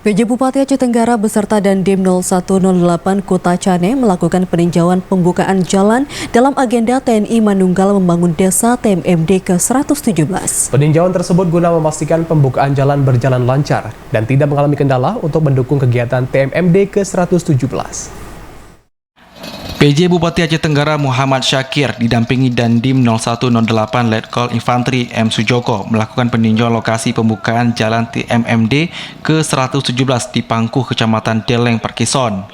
PJ Bupati Aceh Tenggara beserta Dandim 0108 Kota Cane melakukan peninjauan pembukaan jalan dalam agenda TNI Manunggal Membangun Desa TMMD ke-117. Peninjauan tersebut guna memastikan pembukaan jalan berjalan lancar dan tidak mengalami kendala untuk mendukung kegiatan TMMD ke-117. PJ Bupati Aceh Tenggara Muhammad Syakir didampingi Dandim 0108 Letkol Infantri M. Sujoko melakukan peninjauan lokasi pembukaan jalan TMMD ke-117 di Pangkuh, Kecamatan Deleng, Parkison.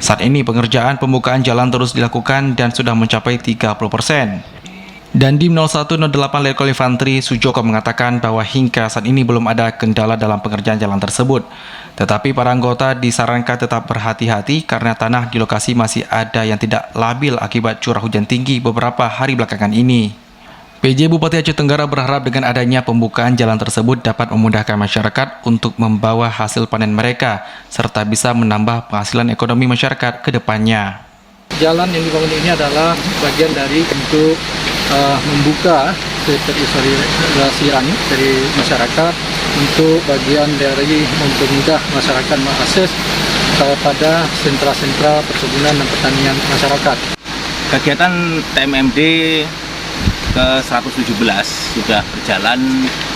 Saat ini pengerjaan pembukaan jalan terus dilakukan dan sudah mencapai 30%. Dandim 0108 Letkol Infantri Sujoko mengatakan bahwa hingga saat ini belum ada kendala dalam pengerjaan jalan tersebut. Tetapi para anggota disarankan tetap berhati-hati karena tanah di lokasi masih ada yang tidak labil akibat curah hujan tinggi beberapa hari belakangan ini. PJ Bupati Aceh Tenggara berharap dengan adanya pembukaan jalan tersebut dapat memudahkan masyarakat untuk membawa hasil panen mereka, serta bisa menambah penghasilan ekonomi masyarakat ke depannya. Jalan yang dibangun ini adalah bagian dari untuk membuka terisolasi dari masyarakat untuk bagian dari mempermudah masyarakat mengakses pada sentra-sentra perkebunan dan pertanian masyarakat. Kegiatan TMMD ke-117 sudah berjalan,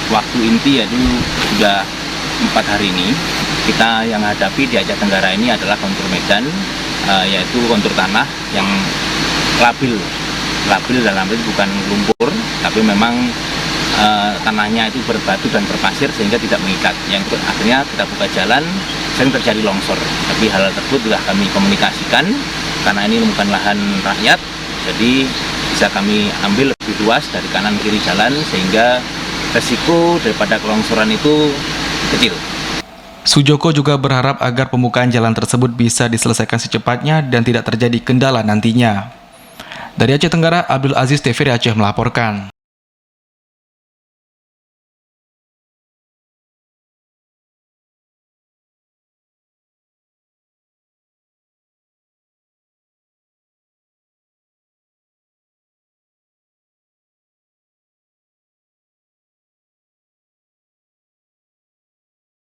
waktu inti yaitu sudah 4 hari ini. Kita yang hadapi di Aceh Tenggara ini adalah kontur medan, yaitu kontur tanah yang labil dalam arti bukan lumpur, tapi memang tanahnya itu berbatu dan berpasir sehingga tidak mengikat. Yang akhirnya kita buka jalan, sering terjadi longsor. Tapi hal tersebut sudah kami komunikasikan karena ini bukan lahan rakyat, jadi bisa kami ambil lebih luas dari kanan kiri jalan sehingga resiko daripada kelongsoran itu kecil. Sujoko juga berharap agar pembukaan jalan tersebut bisa diselesaikan secepatnya dan tidak terjadi kendala nantinya. Dari Aceh Tenggara, Abdul Aziz TVRI Aceh melaporkan.